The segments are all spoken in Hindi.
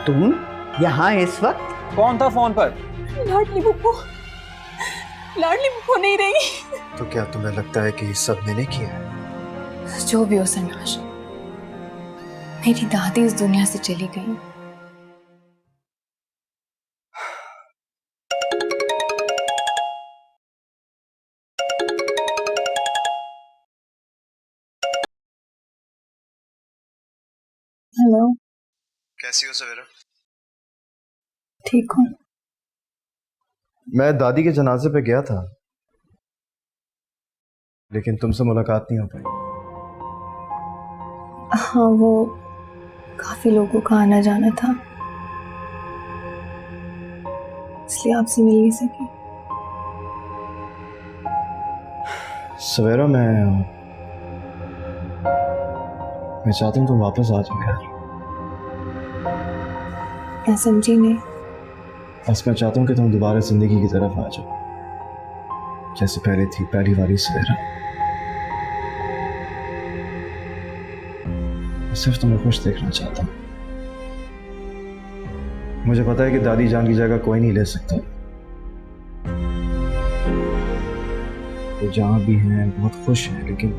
तुम यहाँ इस वक्त? कौन था फोन पर? लाडली बुप्पो, लाडली बुप्पो नहीं रही। तो क्या तुम्हें लगता है कि सब मैंने किया है? जो भी हो सरनाश, मेरी दादी इस दुनिया से चली गई। हेलो, कैसी हो सवेरा? ठीक हूँ। मैं दादी के जनाजे पे गया था, लेकिन तुमसे मुलाकात नहीं हो पाई। हाँ, वो काफी लोगों का आना जाना था, इसलिए आपसे मिल नहीं सकी। सवेरा, मैं चाहता हूँ तुम वापस आ जाओ यार। मैं समझी नहीं। बस मैं चाहता हूँ कि तुम दोबारा जिंदगी की तरफ आ जाओ, जैसे पहले थी, पहली वाली सवेरा। मैं सिर्फ तुम्हें खुश देखना चाहता हूँ। मुझे पता है कि दादी जान की जगह कोई नहीं ले सकता। वो जहाँ भी हैं बहुत खुश हैं, लेकिन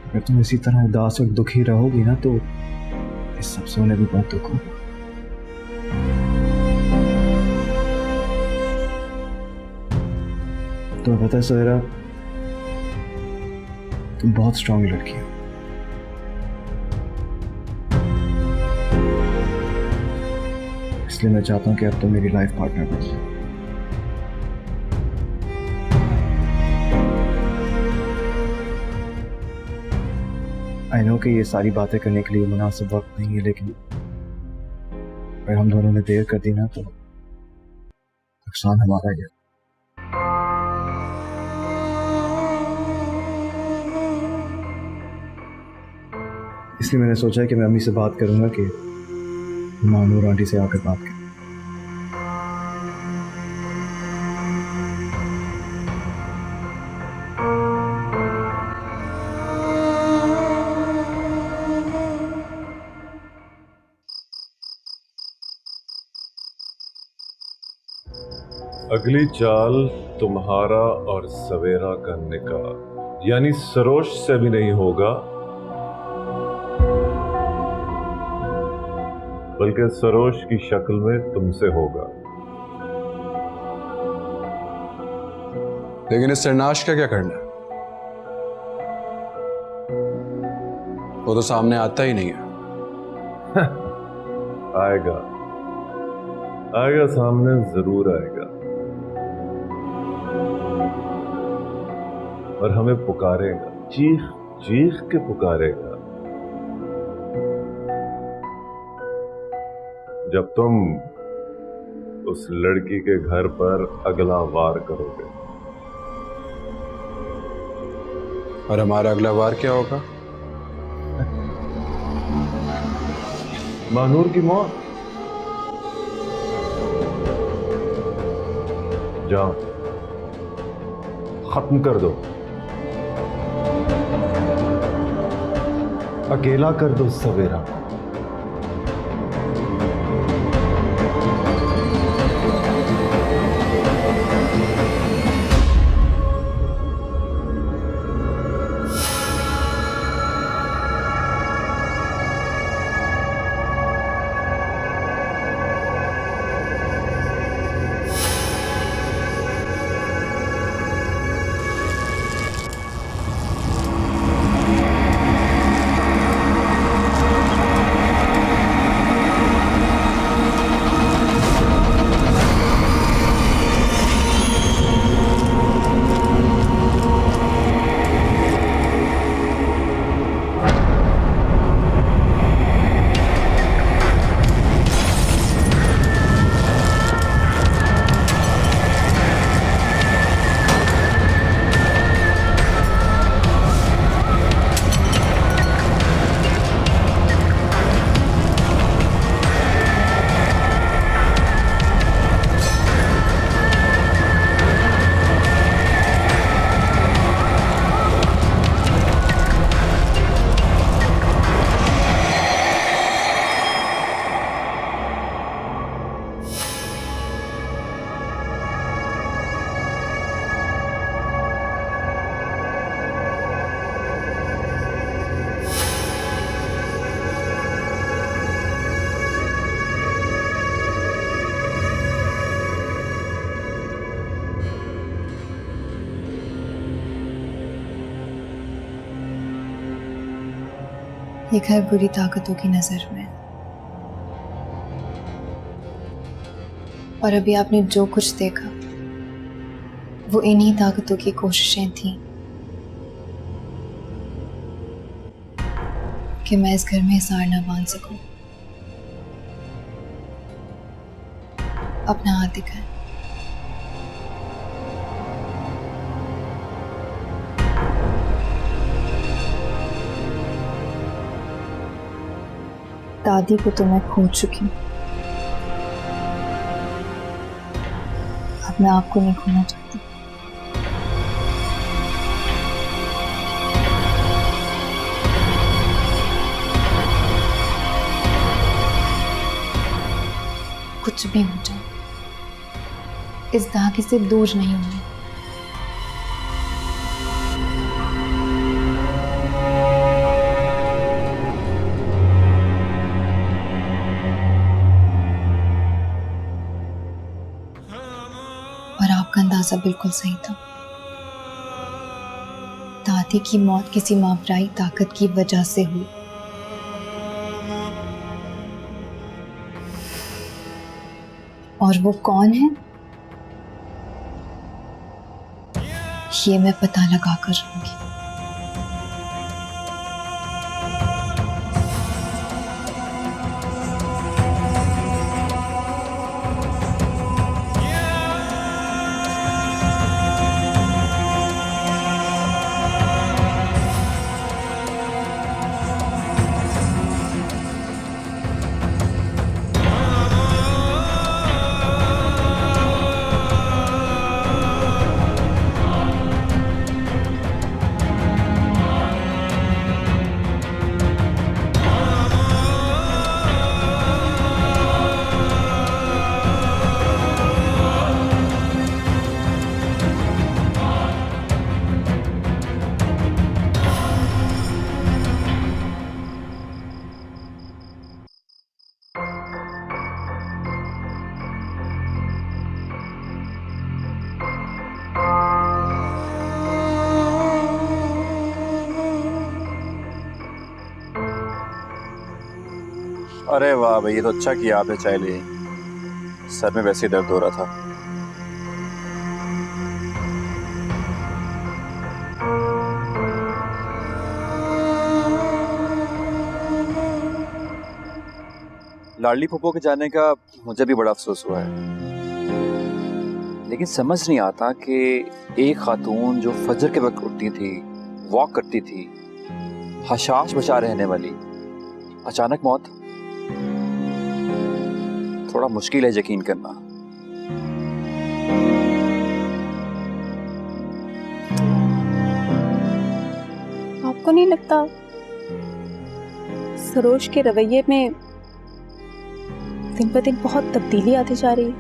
अगर तुम इसी तरह उदास और दुखी रहोगी ना, तो इस सबसे उन्हें भी बहुत दुख होगा। तुम्हें पता है सवेरा, तुम बहुत स्ट्रांग लड़की हो। इसलिए मैं चाहता हूं कि अब तुम मेरी लाइफ पार्टनर बनो। आई नो कि ये सारी बातें करने के लिए मुनासिब वक्त नहीं है, लेकिन अगर हम दोनों ने देर कर दी ना, तो नुकसान हमारा ही है। इसलिए मैंने सोचा कि मैं अम्मी से बात करूंगा कि मानूर आंटी से आकर बात करें। अगली चाल तुम्हारा और सवेरा का निकाह, यानी सरोज से भी नहीं होगा, बल्कि सरोज की शक्ल में तुमसे होगा। लेकिन इस सरनाश का क्या करना है? वो तो सामने आता ही नहीं है। आएगा आएगा, सामने जरूर आएगा, और हमें पुकारेगा, चीख चीख के पुकारेगा। जब तुम उस लड़की के घर पर अगला वार करोगे। और हमारा अगला वार क्या होगा? मानूर की मौत। जाओ, खत्म कर दो, अकेला कर दो सवेरा को। ये घर बुरी ताकतों की नजर में, और अभी आपने जो कुछ देखा वो इन्हीं ताकतों की कोशिशें थीं कि मैं इस घर में हिसार ना बांध सकूं। अपना हाथ दिखाएं। दादी को तो मैं खो चुकी हूँ, अब मैं आपको नहीं खोना चाहती। कुछ भी हो जाए, इस धागे से दूर नहीं होना। और आपका अंदाजा बिल्कुल सही था। दादी की मौत किसी मापराई ताकत की वजह से हुई। और वो कौन है ये मैं पता लगा कर रहूंगी। अरे वाह भाई, ये तो अच्छा किया आपने चाय ली। सर में वैसे ही दर्द हो रहा था। लाडली फूफो के जाने का मुझे भी बड़ा अफसोस हुआ है, लेकिन समझ नहीं आता कि एक खातून जो फजर के वक्त उठती थी, वॉक करती थी, हशाश बचा रहने वाली, अचानक मौत। थोड़ा मुश्किल है यकीन करना। आपको नहीं लगता सरोज के रवैये में दिन ब दिन बहुत तब्दीली आती जा रही है?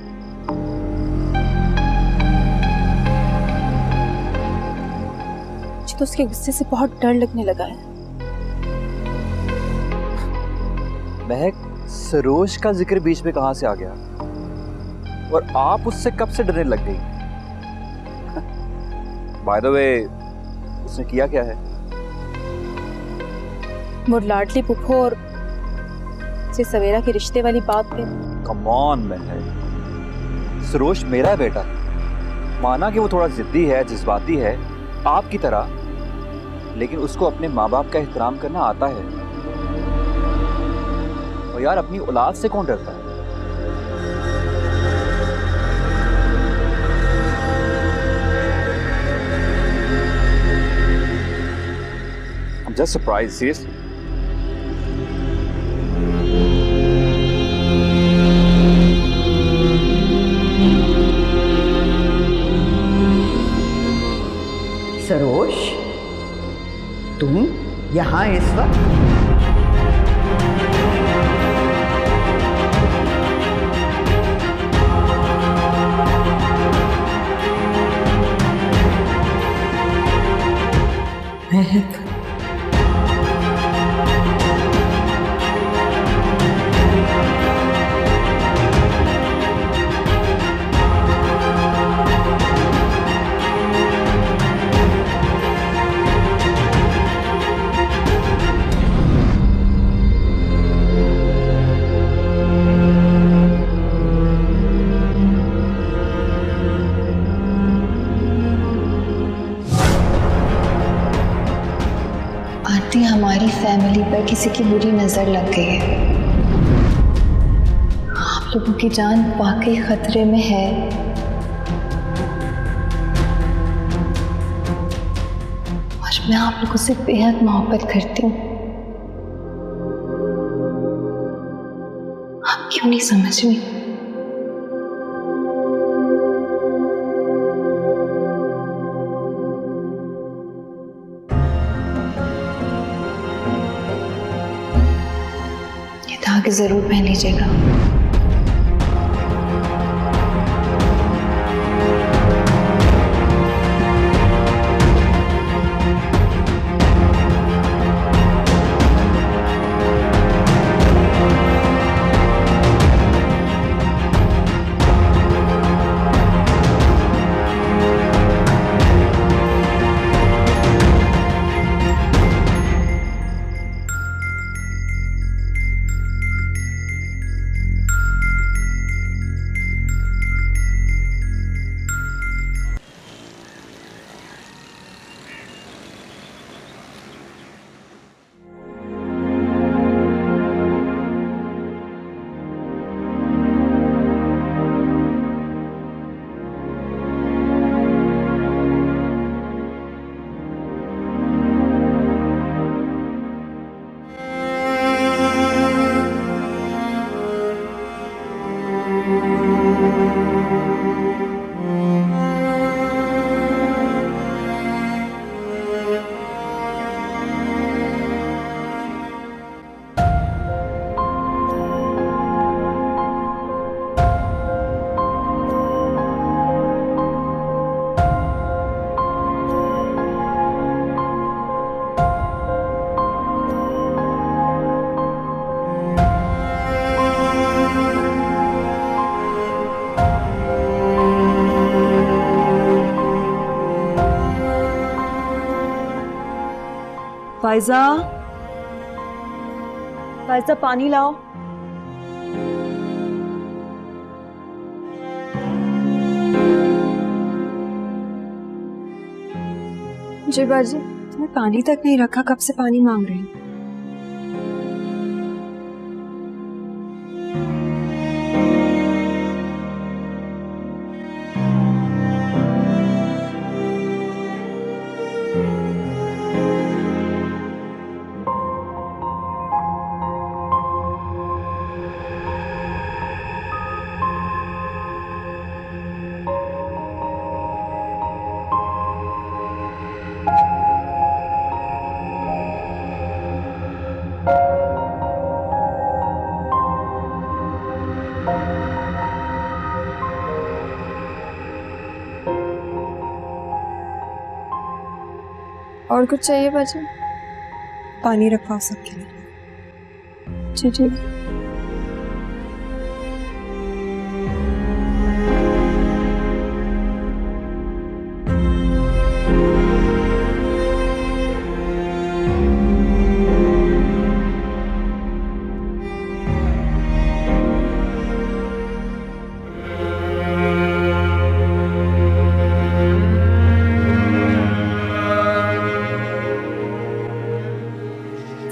मुझे तो उसके गुस्से से बहुत डर लगने लगा है। महक, सरोज का जिक्र बीच में कहां से आ गया? और आप उससे कब से डरने लग गई? बाय द वे, उसने किया क्या है? मोर लाडली पुप्पो और से सवेरा के रिश्ते वाली बात पे। कम ऑन महक, सरोज मेरा बेटा। माना कि वो थोड़ा जिद्दी है, जज्बाती है, आपकी तरह, लेकिन उसको अपने माँ बाप का एहतराम करना आता है। और यार, अपनी औलाद से कौन डरता है? I'm just surprised, seriously. Saroj, तुम यहाँ इस वक्त? महक, लगती है हमारी फैमिली पर किसी की बुरी नजर लग गई है। आप लोगों की जान वाकई खतरे में है। और मैं आप लोगों से बेहद मोहब्बत करती हूँ। आप क्यों नहीं समझ रही? ये धागे जरूर पहन लीजिएगा। फायजा, फायजा पानी लाओ। जी बाजी, तुम्हें पानी तक नहीं रखा, कब से पानी मांग रही हूँ। और कुछ चाहिए बाजी? पानी रखवाओ सबके लिए। जी जी।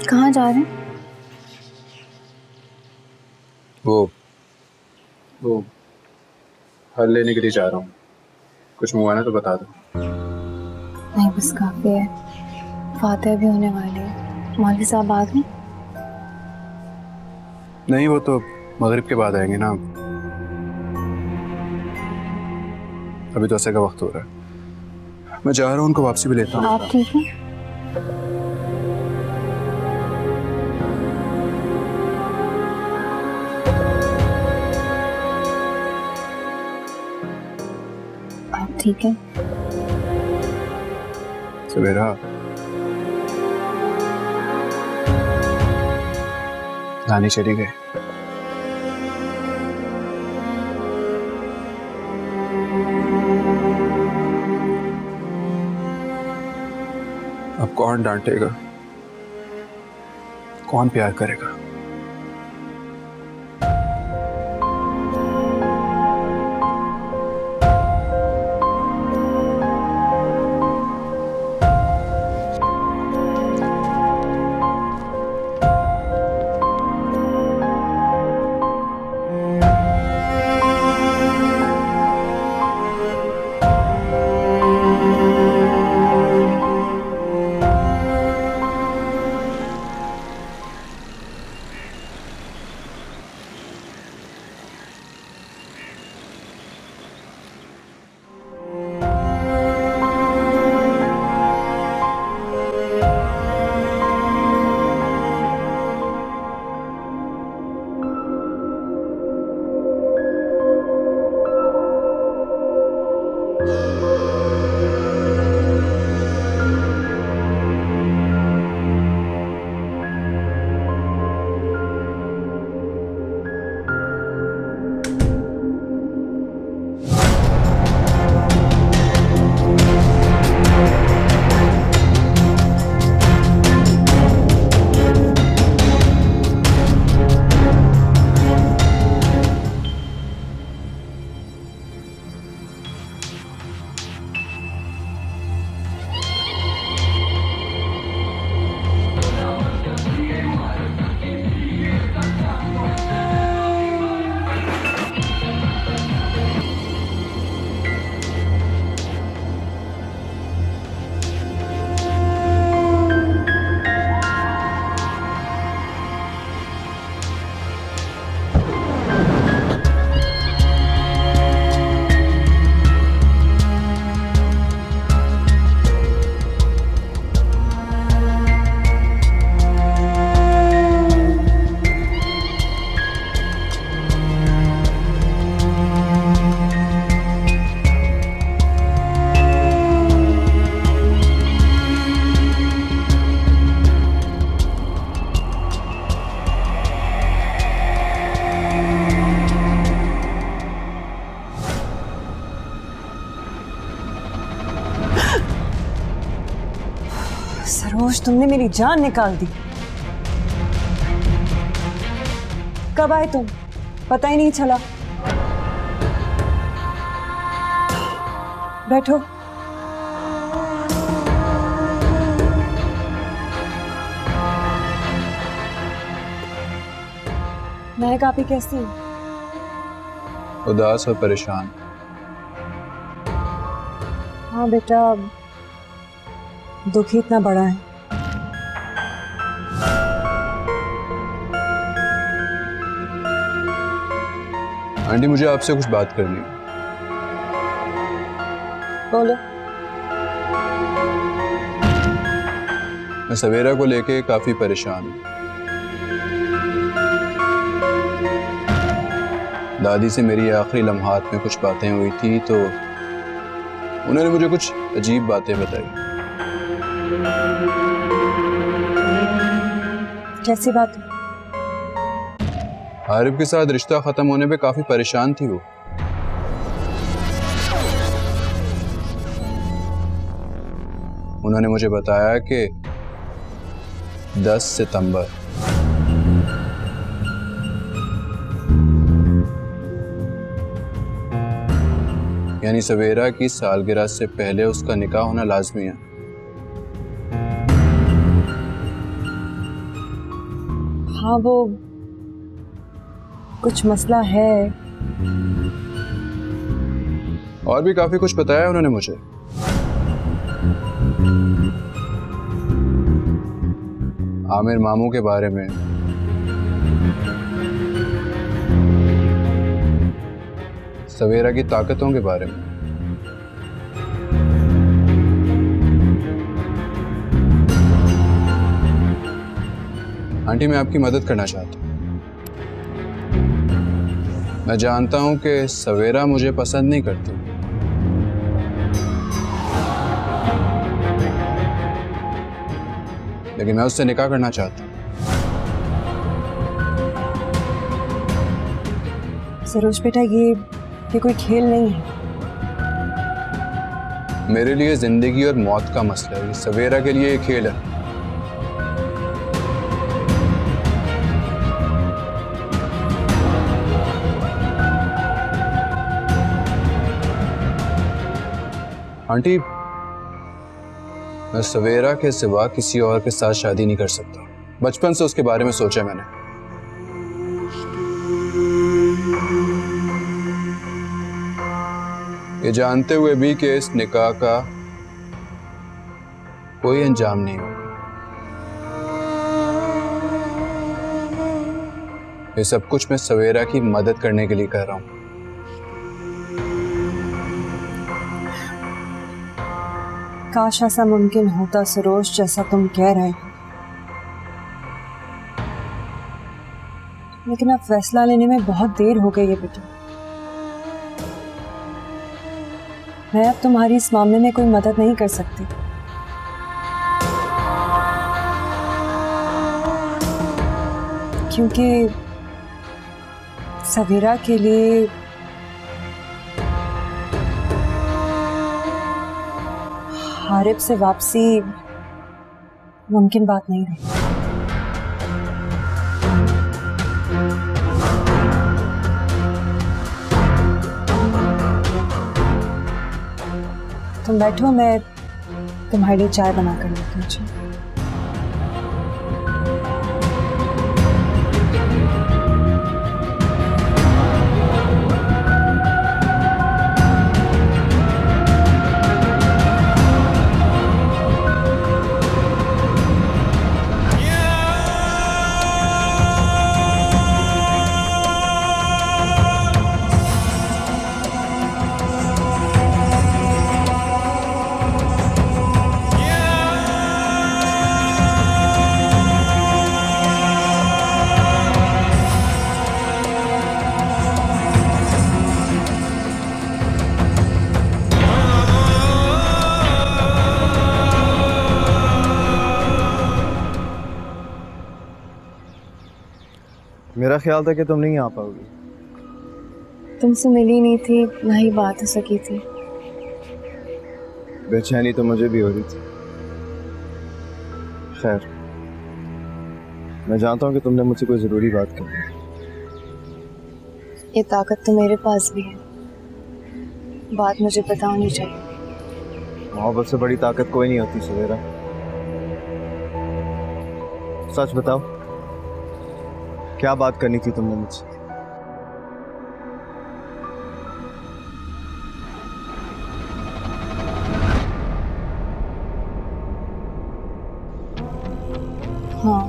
कहाँ जा रहे हैं? वो हल लेने के लिए जा रहा हूँ। कुछ मंगवाना तो बता दो। नहीं बस काफी है। फातिहा भी होने वाली है। मौलवी साहब आ गए? नहीं, वो तो मगरिब के बाद आएंगे ना। अभी तो ऐसे का वक्त हो रहा है। मैं जा रहा हूँ, उनको वापसी भी लेता हूँ। आप ठीक हैं? आप ठीक है? सवेरा, नानी चली गई। अब कौन डांटेगा, कौन प्यार करेगा? सरोज, तुमने मेरी जान निकाल दी। कब आए तुम? पता ही नहीं चला। बैठो। महक आपी कैसी है? उदास और परेशान। हाँ बेटा, दुख ही इतना बड़ा है। आंटी, मुझे आपसे कुछ बात करनी है। बोलो। मैं सवेरा को लेके काफी परेशान हूँ। दादी से मेरी आखिरी लम्हात में कुछ बातें हुई थी तो उन्होंने मुझे कुछ अजीब बातें बताई। कैसी बात? आरिफ के साथ रिश्ता खत्म होने पे काफी परेशान थी वो। उन्होंने मुझे बताया कि 10 सितंबर यानी सवेरा की सालगिरह से पहले उसका निकाह होना लाजमी है। हाँ, वो कुछ मसला है। और भी काफी कुछ बताया उन्होंने मुझे। आमिर मामू के बारे में, सवेरा की ताकतों के बारे में। आंटी, मैं आपकी मदद करना चाहता हूँ। मैं जानता हूं कि सवेरा मुझे पसंद नहीं करती, लेकिन मैं उससे निकाह करना चाहता हूं। सरोज बेटा, ये कोई खेल नहीं है। मेरे लिए जिंदगी और मौत का मसला है, सवेरा के लिए ये खेल है। आंटी, मैं सवेरा के सिवा किसी और के साथ शादी नहीं कर सकता। बचपन से उसके बारे में सोचा मैंने। ये जानते हुए भी कि इस निकाह का कोई अंजाम नहीं होगा। ये सब कुछ मैं सवेरा की मदद करने के लिए कर रहा हूं। काश ऐसा मुमकिन होता सरोज, जैसा तुम कह रहे हो, लेकिन अब फैसला लेने में बहुत देर हो गई है बेटा। मैं अब तुम्हारी इस मामले में कोई मदद नहीं कर सकती। क्योंकि सवेरा के लिए आरिफ से वापसी मुमकिन बात नहीं रही। तुम बैठो, मैं तुम्हारे लिए चाय बना कर लेती हूँ। मेरा ख्याल था कि तुम नहीं आ पाओगी। तुमसे मिली नहीं थी, ना ही बात हो सकी थी। बेचैनी तो मुझे भी हो रही थी। खैर, मैं जानता हूँ कि तुमने मुझसे कोई ज़रूरी बात करनी है। ये ताकत तो मेरे पास भी है, बात मुझे पता होनी चाहिए। मोहब्बत से बड़ी ताकत कोई नहीं होती सवेरा। सच बताओ, क्या बात करनी थी तुमने मुझसे? हाँ,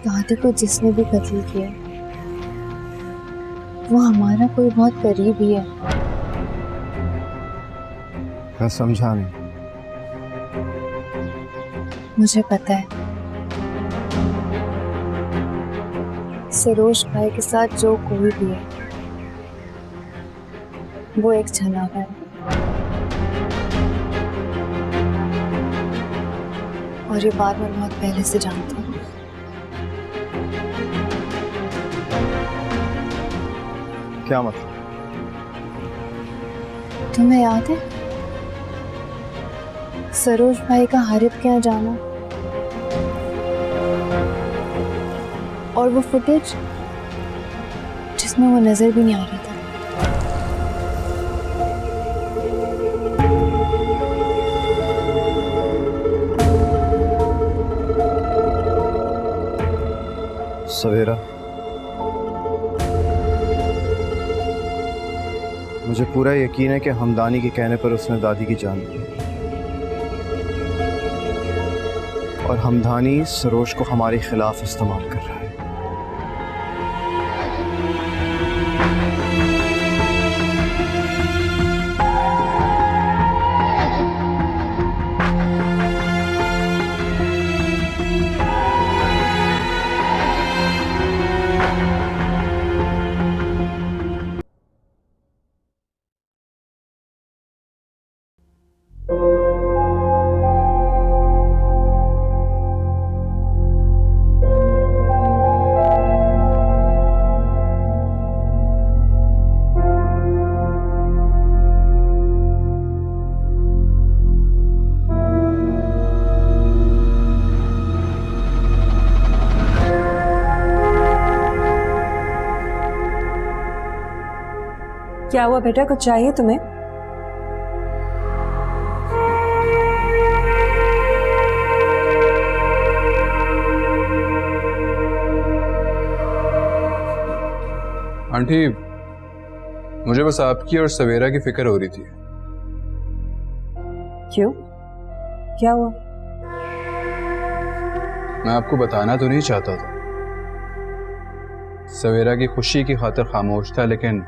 दादी को जिसने भी कत्ल किया वो हमारा कोई बहुत करीबी है। मैं समझा नहीं। मुझे पता है सरोज भाई के साथ जो कोई भी है वो एक छलावा है, और ये बात मैं बहुत पहले से जानती हूँ। क्या मतलब? तुम्हें याद है सरोज भाई का हारिब क्या जाना, और वो फुटेज जिसमें वो नजर भी नहीं आ रहा था। सवेरा, मुझे पूरा यकीन है कि हमदानी के कहने पर उसने दादी की जान ली, और हमदानी सरोज को हमारे खिलाफ इस्तेमाल कर रहा है। क्या हुआ बेटा, कुछ चाहिए तुम्हें? आंटी, मुझे बस आपकी और सवेरा की फिक्र हो रही थी। क्यों, क्या हुआ? मैं आपको बताना तो नहीं चाहता था, सवेरा की खुशी की खातिर खामोश था, लेकिन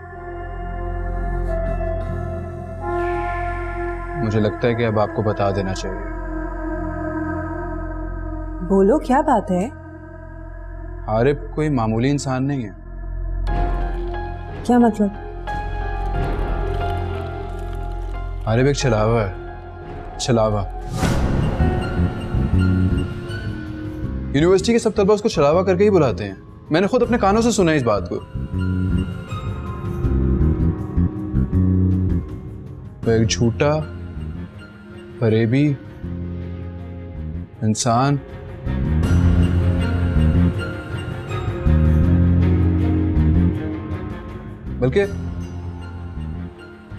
मुझे लगता है कि अब आपको बता देना चाहिए। बोलो, क्या बात है? आरिफ कोई मामूली इंसान नहीं है। क्या मतलब? आरिफ एक छलावा है, छलावा। यूनिवर्सिटी के सब तलबा उसको छलावा करके ही बुलाते हैं। मैंने खुद अपने कानों से सुना इस बात को। वो एक झूठा, फरेबी इंसान, बल्कि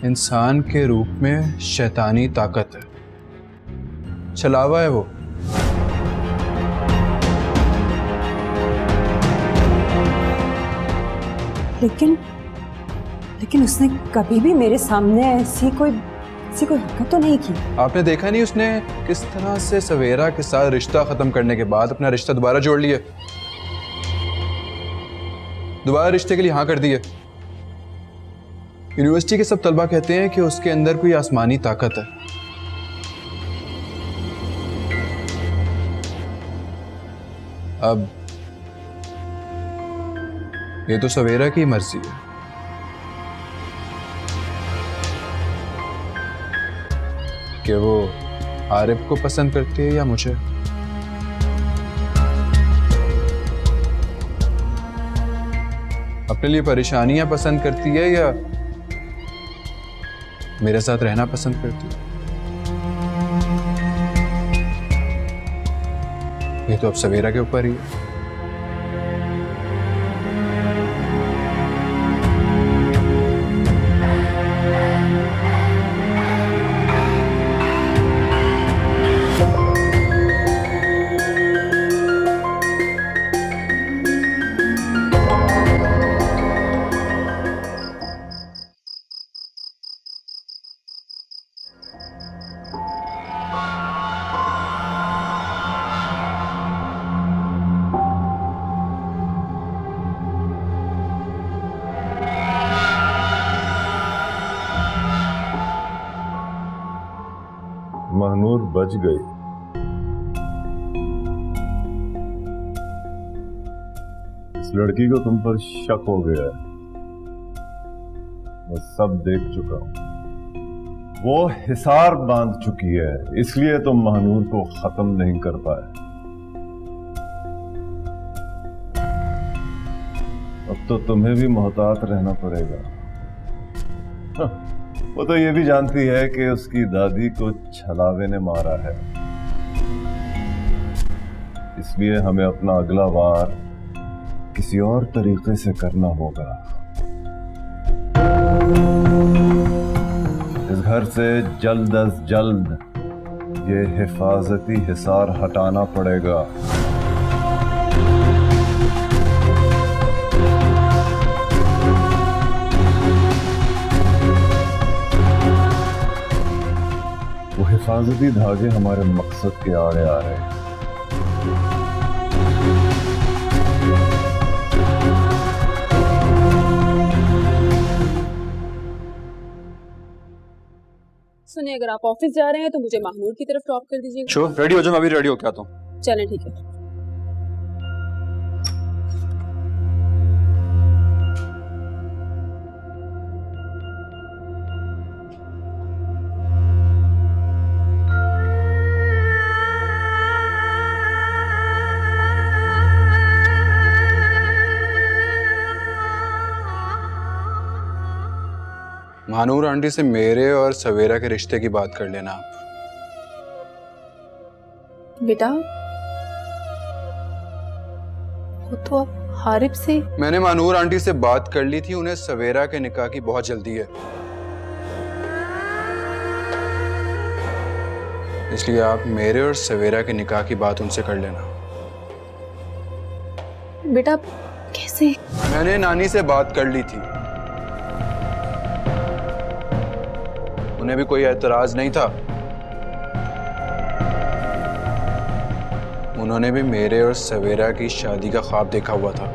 इंसान के रूप में शैतानी ताकत है। छलावा है वो। लेकिन उसने कभी भी मेरे सामने ऐसी कोई हरकत तो नहीं की। आपने देखा नहीं उसने किस तरह से सवेरा के साथ रिश्ता खत्म करने के बाद अपना रिश्ता दोबारा जोड़ लिया, दोबारा रिश्ते के लिए हाँ कर दिए। यूनिवर्सिटी के सब तलबा कहते हैं कि उसके अंदर कोई आसमानी ताकत है। अब ये तो सवेरा की मर्जी है कि वो आरिफ को पसंद करती है या मुझे। अपने लिए परेशानियां पसंद करती है मेरे साथ रहना पसंद करती हो? ये तो अब सवेरा के ऊपर ही है। महानूर बच गई। इस लड़की को तुम पर शक हो गया है। मैं सब देख चुका हूं। वो हिसार बांध चुकी है, इसलिए तुम महानूर को खत्म नहीं कर पाए। अब तो तुम्हें भी मोहतात रहना पड़ेगा। वो तो ये भी जानती है कि उसकी दादी को छलावे ने मारा है, इसलिए हमें अपना अगला वार किसी और तरीके से करना होगा। इस घर से जल्द अज जल्द ये हिफाजती हिसार हटाना पड़ेगा। वो हिफाजती धागे हमारे मकसद के आड़े आ रहे हैं। सुनिए, अगर आप ऑफिस जा रहे हैं तो मुझे महानूर की तरफ ड्रॉप कर दीजिएगा। श्योर, रेडी हो जाओ, मैं अभी रेडी होके आता हूँ। चलें, ठीक है। महानूर आंटी से मेरे और सवेरा के रिश्ते की बात कर लेना आप। बेटा, वो तो अब हारिब से। मैंने महानूर आंटी से बात कर ली थी, उन्हें सवेरा के निकाह की बहुत जल्दी है, इसलिए आप मेरे और सवेरा के निकाह की बात उनसे कर लेना। बेटा कैसे? मैंने नानी से बात कर ली थी, उन्हें भी कोई एतराज नहीं था। उन्होंने भी मेरे और सवेरा की शादी का ख्वाब देखा हुआ था।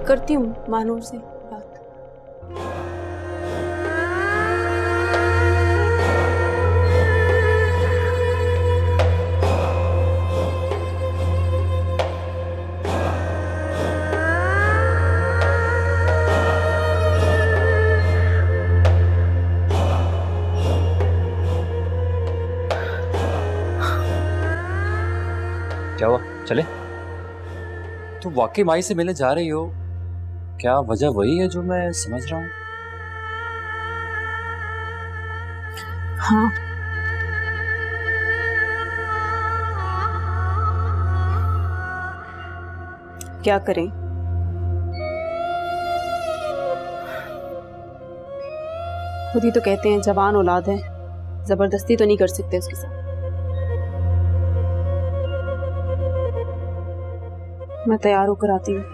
करती हूँ महानूर से बात। क्या हुआ, चले? तो वाकई माई से मिलने जा रही हो? क्या वजह वही है जो मैं समझ रहा हूँ? हाँ, क्या करें? खुद ही तो कहते हैं जवान औलाद है, जबरदस्ती तो नहीं कर सकते उसके साथ। मैं तैयार होकर आती हूँ।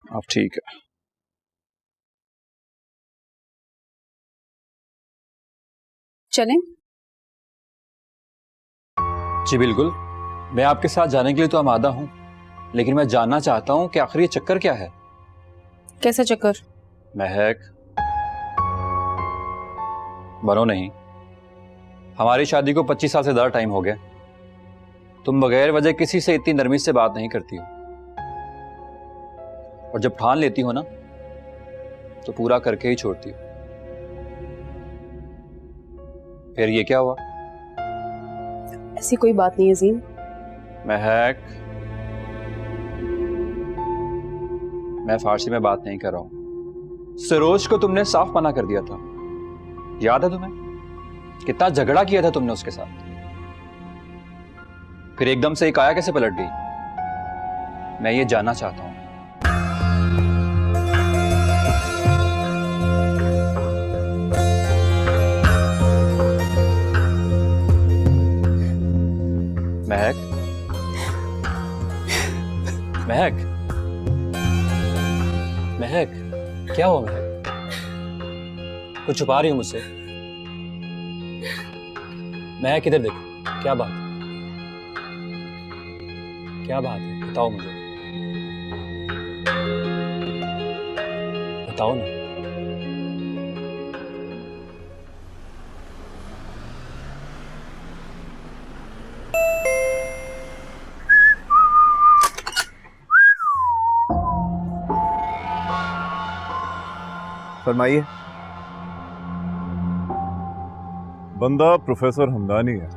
अब ठीक है। चलें? जी बिल्कुल, मैं आपके साथ जाने के लिए तो आमादा हूँ, लेकिन मैं जानना चाहता हूँ कि आखिर ये चक्कर क्या है। कैसा चक्कर? महक, बनो नहीं, हमारी शादी को 25 साल से ज़्यादा टाइम हो गया। तुम बगैर वजह किसी से इतनी नरमी से बात नहीं करती हो, और जब ठान लेती हो ना तो पूरा करके ही छोड़ती हो। फिर ये क्या हुआ? ऐसी कोई बात नहीं अजीम। महक, मैं फारसी में बात नहीं कर रहा हूं। सरोज को तुमने साफ मना कर दिया था, याद है तुम्हें? कितना झगड़ा किया था तुमने उसके साथ। फिर एकदम से एक आया कैसे पलट गई? मैं ये जानना चाहता हूं। महक, महक, महक, क्या हुआ महक? कुछ छुपा रही हो मुझसे? महक इधर देखो, क्या बात है? क्या बात है? बताओ मुझे, बताओ ना। फरमाइए। बंदा प्रोफेसर हमदानी है।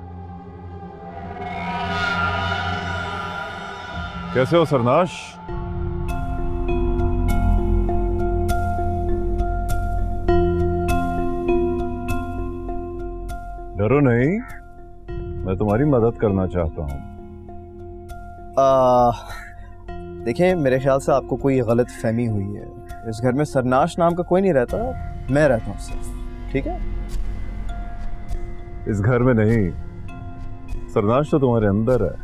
कैसे हो सरनाश? डरो नहीं, मैं तुम्हारी मदद करना चाहता हूं। देखिए, मेरे ख्याल से आपको कोई गलत फहमी हुई है। इस घर में सरनाश नाम का कोई नहीं रहता, मैं रहता हूँ सिर्फ। ठीक है? इस घर में नहीं, सरनाश तो तुम्हारे अंदर है।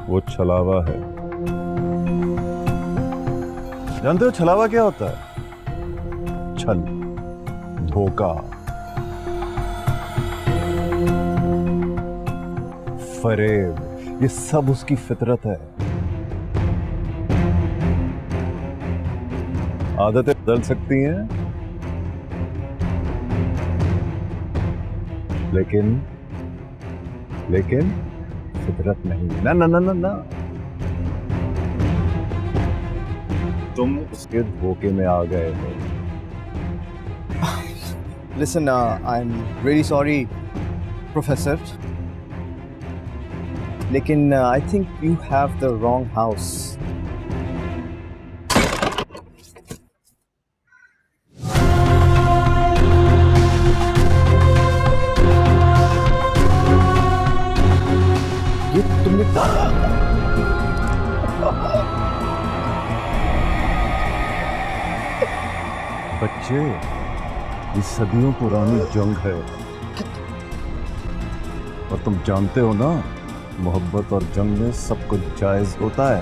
वो छलावा है। जानते हो छलावा क्या होता है? छल, धोखा, फरेब, ये सब उसकी फितरत है। आदतें बदल सकती हैं, लेकिन फितरत नहीं। ना ना ना ना ना, तुम उसके धोखे में आ गए हो। Listen, I'm really sorry, Professor. लेकिन I think you have the wrong house. ये तुमने बच्चे, ये सदियों पुरानी जंग है, और तुम जानते हो ना, मोहब्बत और जंग में सब कुछ जायज होता है।